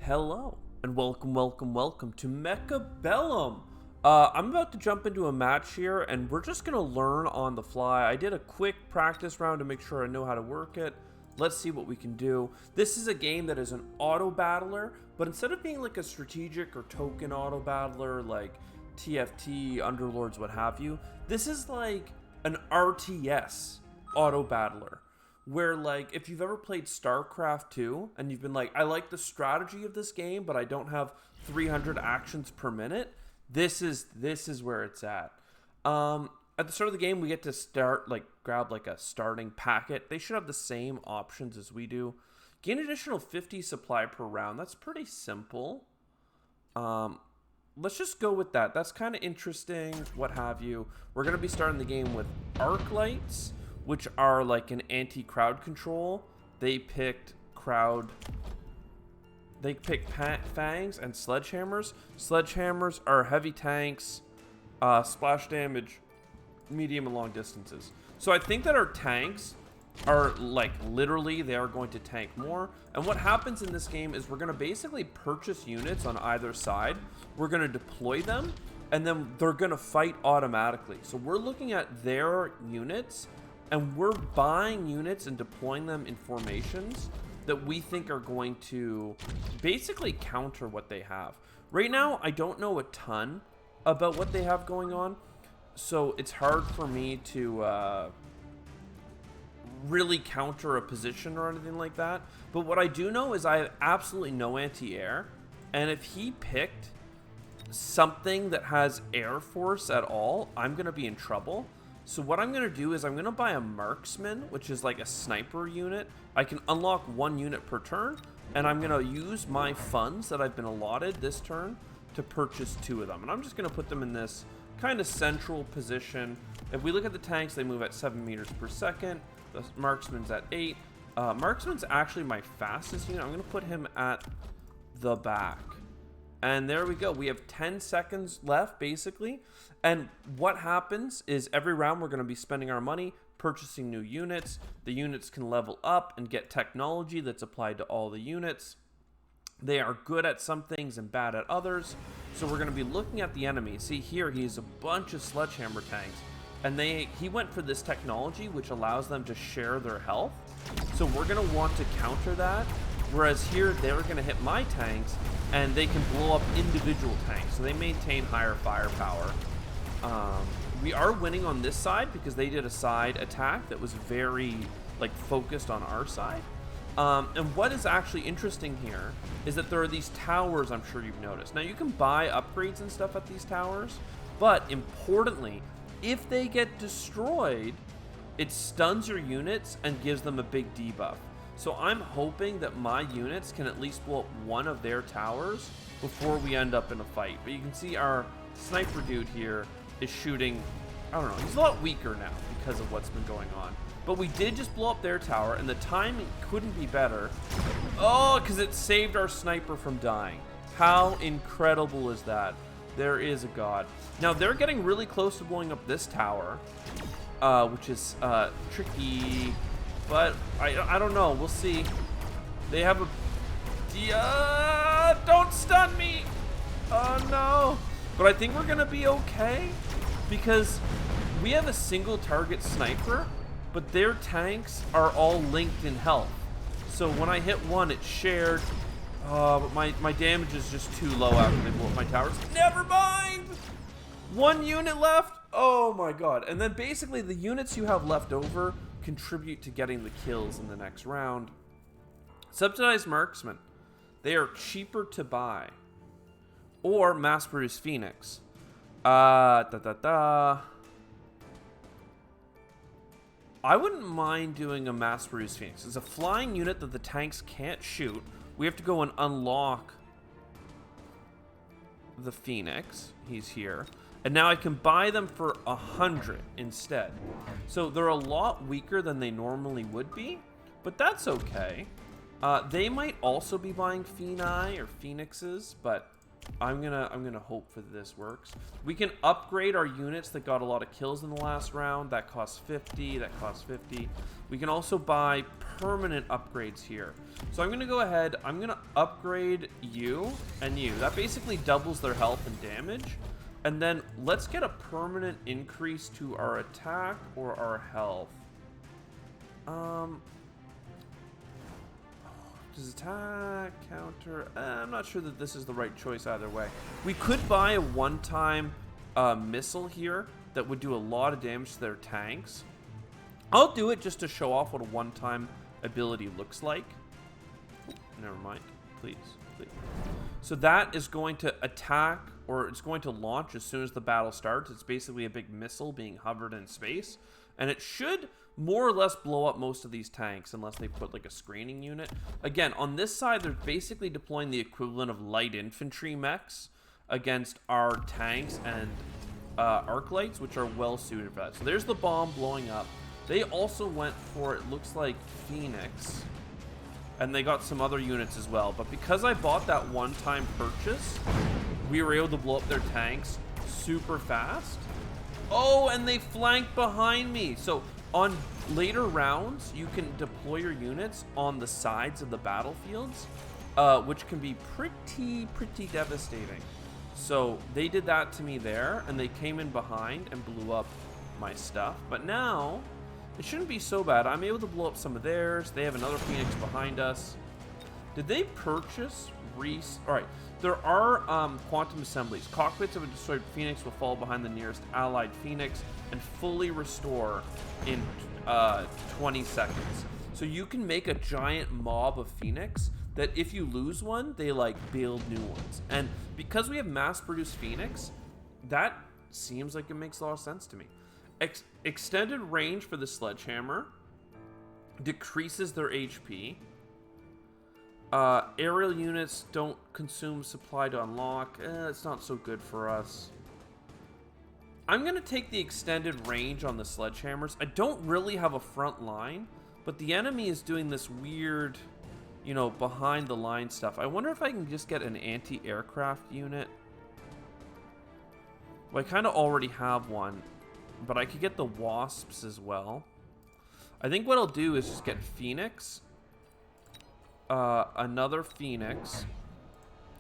Hello, and welcome to Mechabellum. I'm about to jump into a match here, and we're just gonna learn on the fly. I did a quick practice round to make sure I know how to work it. Let's see what we can do. This is a game that is an auto battler, but instead of being like a strategic or token auto battler like TFT, Underlords, what have you, this is like an RTS auto battler. Where, like, if you've ever played STARCRAFT 2 and you've been like, I like the strategy of this game, but I don't have 300 actions per minute, this is where it's at. At the start of the game, we get to grab like a starting packet. They should have the same options as we do. Gain additional 50 supply per round. That's pretty simple. Let's just go with that. That's kind of interesting, what have you. We're going to be starting the game with arc lights, which are like an anti-crowd control. They picked fangs and sledgehammers. Sledgehammers are heavy tanks, splash damage, medium and long distances. So I think that our tanks are like literally they are going to tank more. And what happens in this game is we're going to basically purchase units on either side. We're going to deploy them, and then they're going to fight automatically. So we're looking at their units, and we're buying units and deploying them in formations that we think are going to basically counter what they have. Right now, I don't know a ton about what they have going on, so it's hard for me to really counter a position or anything like that. But what I do know is I have absolutely no anti-air, and if he picked something that has air force at all, I'm going to be in trouble. So what I'm going to do is I'm going to buy a marksman, which is like a sniper unit. I can unlock one unit per turn, and I'm going to use my funds that I've been allotted this turn to purchase 2 of them. And I'm just going to put them in this kind of central position. If we look at the tanks, they move at 7 meters per second. The marksman's at 8. Marksman's actually my fastest unit. I'm going to put him at the back. And there we go. We have 10 seconds left, basically. And what happens is every round we're going to be spending our money, purchasing new units. The units can level up and get technology that's applied to all the units. They are good at some things and bad at others. So we're going to be looking at the enemy. See here, he has a bunch of sledgehammer tanks. And he went for this technology, which allows them to share their health. So we're going to want to counter that. Whereas here, they're going to hit my tanks, and they can blow up individual tanks. So they maintain higher firepower. We are winning on this side because they did a side attack that was very focused on our side. And what is actually interesting here is that there are these towers, I'm sure you've noticed. Now, you can buy upgrades and stuff at these towers, but importantly, if they get destroyed, it stuns your units and gives them a big debuff. So I'm hoping that my units can at least blow up one of their towers before we end up in a fight. But you can see our sniper dude here is shooting, I don't know, he's a lot weaker now because of what's been going on. But we did just blow up their tower, and the timing couldn't be better. Oh, because it saved our sniper from dying. How incredible is that? There is a god. Now, they're getting really close to blowing up this tower, which is tricky. But I don't know. We'll see. They have a... don't stun me! Oh, no. But I think we're going to be okay. Because we have a single target sniper, but their tanks are all linked in health. So when I hit one, it's shared. But my damage is just too low after they blow up my towers. Never mind! 1 unit left? Oh, my God. And then basically the units you have left over contribute to getting the kills in the next round. Subsidized marksmen. They are cheaper to buy. Or mass-produced phoenix. I wouldn't mind doing a mass-produced phoenix. It's a flying unit that the tanks can't shoot. We have to go and unlock the phoenix. He's here. And now I can buy them for 100 instead. So they're a lot weaker than they normally would be, but that's okay. They might also be buying Phoenix or Phoenixes, but I'm gonna hope for this works. We can upgrade our units that got a lot of kills in the last round. That costs 50. That costs 50. We can also buy permanent upgrades here. So I'm gonna go ahead. I'm gonna upgrade you and you. That basically doubles their health and damage. And then let's get a permanent increase to our attack or our health. Does attack, counter? I'm not sure that this is the right choice either way. We could buy a one-time missile here that would do a lot of damage to their tanks. I'll do it just to show off what a one-time ability looks like. Never mind. Please, please. So that is going to attack, or it's going to launch as soon as the battle starts. It's basically a big missile being hovered in space. And it should more or less blow up most of these tanks unless they put like a screening unit. Again, on this side, they're basically deploying the equivalent of light infantry mechs against our tanks and arc lights, which are well suited for that. So there's the bomb blowing up. They also went for, it looks like, Phoenix. And they got some other units as well. But because I bought that one-time purchase, we were able to blow up their tanks super fast. Oh, and they flanked behind me. So on later rounds, you can deploy your units on the sides of the battlefields, which can be pretty devastating. So they did that to me there, and they came in behind and blew up my stuff. But now it shouldn't be so bad. I'm able to blow up some of theirs. They have another Phoenix behind us. Did they purchase all right, there are quantum assemblies. Cockpits of a destroyed Phoenix will fall behind the nearest allied Phoenix and fully restore in 20 seconds. So you can make a giant mob of Phoenix that if you lose one, they like build new ones. And because we have mass-produced Phoenix, that seems like it makes a lot of sense to me. Extended range for the sledgehammer decreases their HP. Aerial units don't consume supply to unlock. It's not so good for us. I'm going to take the extended range on the sledgehammers. I don't really have a front line, but the enemy is doing this weird, you know, behind the line stuff. I wonder if I can just get an anti-aircraft unit. Well, I kind of already have one, but I could get the Wasps as well. I think what I'll do is just get Phoenix, another Phoenix,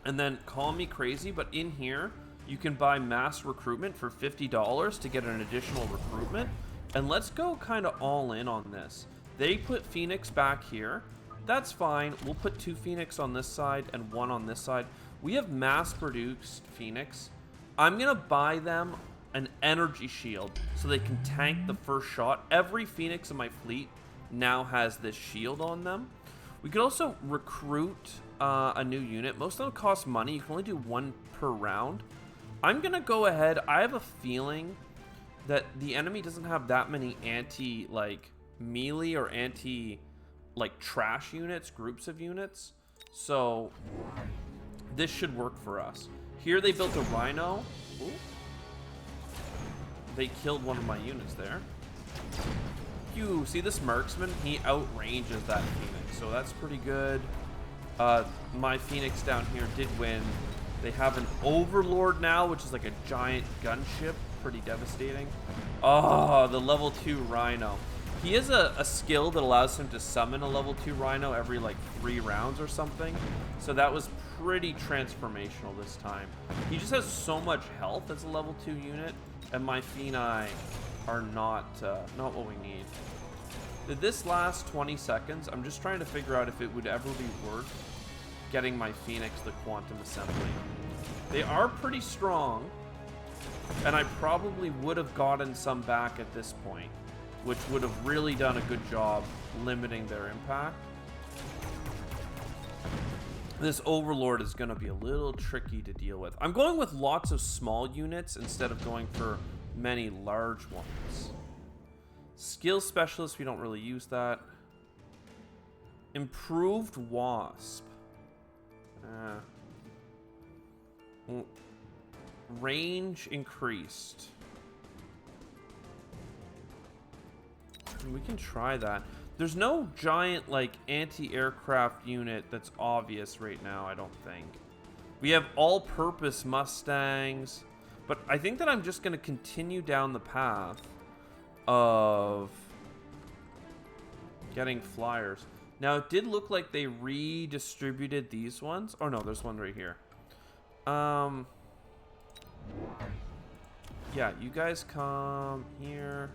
and then call me crazy, but in here you can buy mass recruitment for $50 to get an additional recruitment. And let's go kind of all in on this. They put Phoenix back here. That's fine. We'll put 2 Phoenix on this side and 1 on this side. We have mass produced Phoenix. I'm gonna buy them an energy shield so they can tank the first shot. Every Phoenix in my fleet now has this shield on them. We could also recruit a new unit. Most of them cost money. You can only do 1 per round. I'm going to go ahead. I have a feeling that the enemy doesn't have that many melee or trash units, groups of units. So this should work for us. Here they built a Rhino. Ooh. They killed one of my units there. You see this marksman? He outranges that Phoenix, so that's pretty good. My Phoenix down here did win. They have an Overlord now, which is like a giant gunship. Pretty devastating. Oh, the level 2 Rhino. He has a skill that allows him to summon a level 2 Rhino every like 3 rounds or something. So that was pretty transformational this time. He just has so much health as a level 2 unit, and my Phoenix are not what we need. Did this last 20 seconds? I'm just trying to figure out if it would ever be worth getting my Phoenix the quantum assembly. They are pretty strong, and I probably would have gotten some back at this point, which would have really done a good job limiting their impact. This Overlord is going to be a little tricky to deal with. I'm going with lots of small units instead of going for many large ones. Skill Specialist, we don't really use that. Improved Wasp. Range increased. We can try that. There's no giant like anti-aircraft unit that's obvious right now, I don't think. We have all-purpose Mustangs. But I think that I'm just going to continue down the path of getting flyers. Now, it did look like they redistributed these ones. Oh, no, there's one right here. Yeah, you guys come here.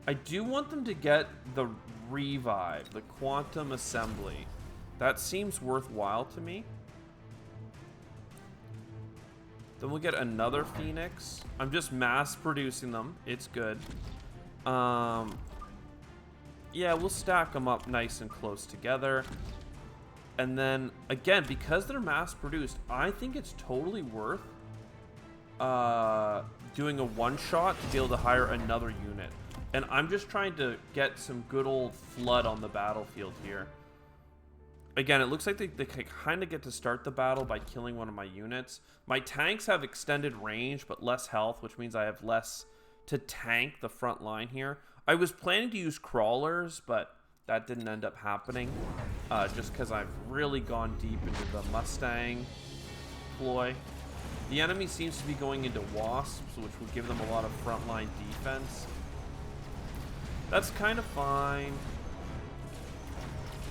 I do want them to get the revive, the quantum assembly. That seems worthwhile to me. Then we'll get another Phoenix. I'm just mass producing them. It's good. Yeah, we'll stack them up nice and close together. And then, again, because they're mass produced, I think it's totally worth doing a one-shot to be able to hire another unit. And I'm just trying to get some good old flood on the battlefield here. Again, it looks like they kind of get to start the battle by killing one of my units. My tanks have extended range, but less health, which means I have less to tank the front line here. I was planning to use crawlers, but that didn't end up happening. Just because I've really gone deep into the Mustang ploy. The enemy seems to be going into wasps, which will give them a lot of frontline defense. That's kind of fine.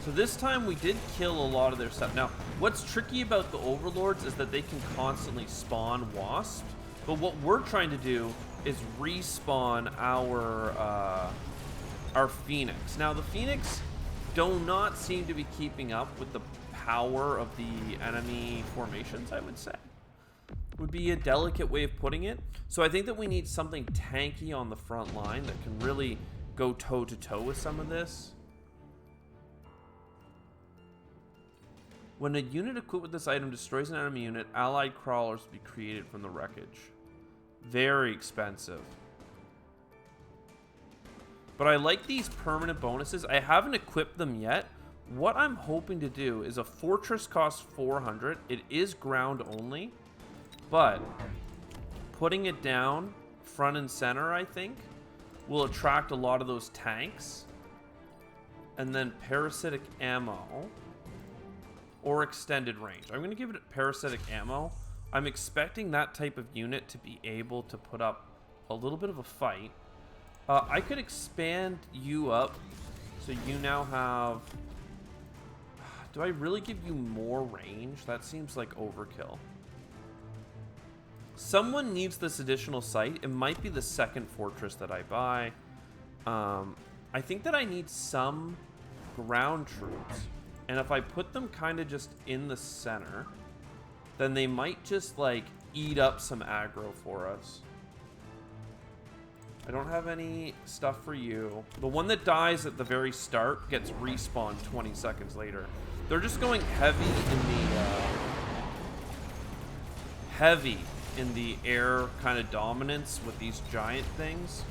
So this time we did kill a lot of their stuff. Now, what's tricky about the overlords is that they can constantly spawn wasps. But what we're trying to do is respawn our Phoenix. Now, the Phoenix do not seem to be keeping up with the power of the enemy formations, I would say. Would be a delicate way of putting it. So I think that we need something tanky on the front line that can really go toe-to-toe with some of this. When a unit equipped with this item destroys an enemy unit, allied crawlers will be created from the wreckage. Very expensive. But I like these permanent bonuses. I haven't equipped them yet. What I'm hoping to do is a fortress costs 400. It is ground only. But putting it down front and center, I think, will attract a lot of those tanks. And then parasitic ammo. Or extended range. I'm going to give it parasitic ammo. I'm expecting that type of unit to be able to put up a little bit of a fight. I could expand you up so you now have... Do I really give you more range? That seems like overkill. Someone needs this additional site. It might be the second fortress that I buy. I think that I need some ground troops. And if I put them kind of just in the center, then they might just, like, eat up some aggro for us. I don't have any stuff for you. The one that dies at the very start gets respawned 20 seconds later. They're just going heavy in the air kind of dominance with these giant things.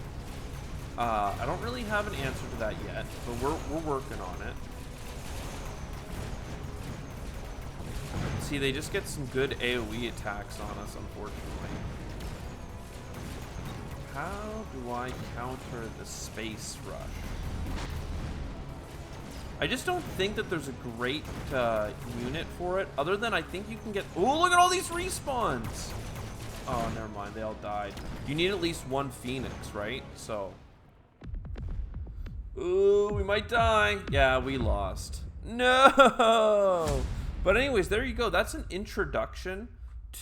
I don't really have an answer to that yet, but we're working on it. See, they just get some good AoE attacks on us, unfortunately. How do I counter the space rush? I just don't think that there's a great unit for it, other than I think you can get... Oh, look at all these respawns! Oh, never mind, they all died. You need at least one Phoenix, right? So... Ooh, we might die. Yeah, we lost. No! But anyways, there you go. That's an introduction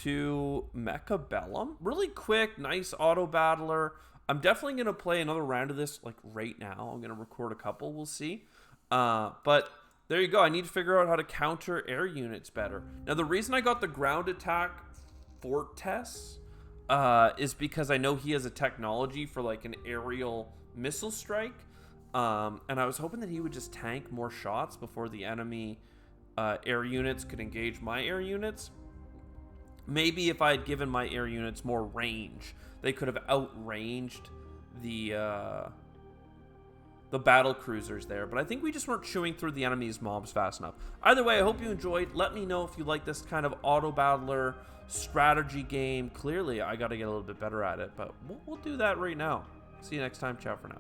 to Mechabellum. Really quick, nice auto battler. I'm definitely going to play another round of this like right now. I'm going to record a couple. We'll see. But there you go. I need to figure out how to counter air units better. Now, the reason I got the ground attack Fortes is because I know he has a technology for like an aerial missile strike. And I was hoping that he would just tank more shots before the enemy air units could engage my air units. Maybe if I had given my air units more range, they could have outranged the battle cruisers there. But I think we just weren't chewing through the enemy's mobs fast enough. Either way, I hope you enjoyed. Let me know if you like this kind of auto battler strategy game. Clearly, I got to get a little bit better at it, but we'll do that right now. See you next time. Ciao for now.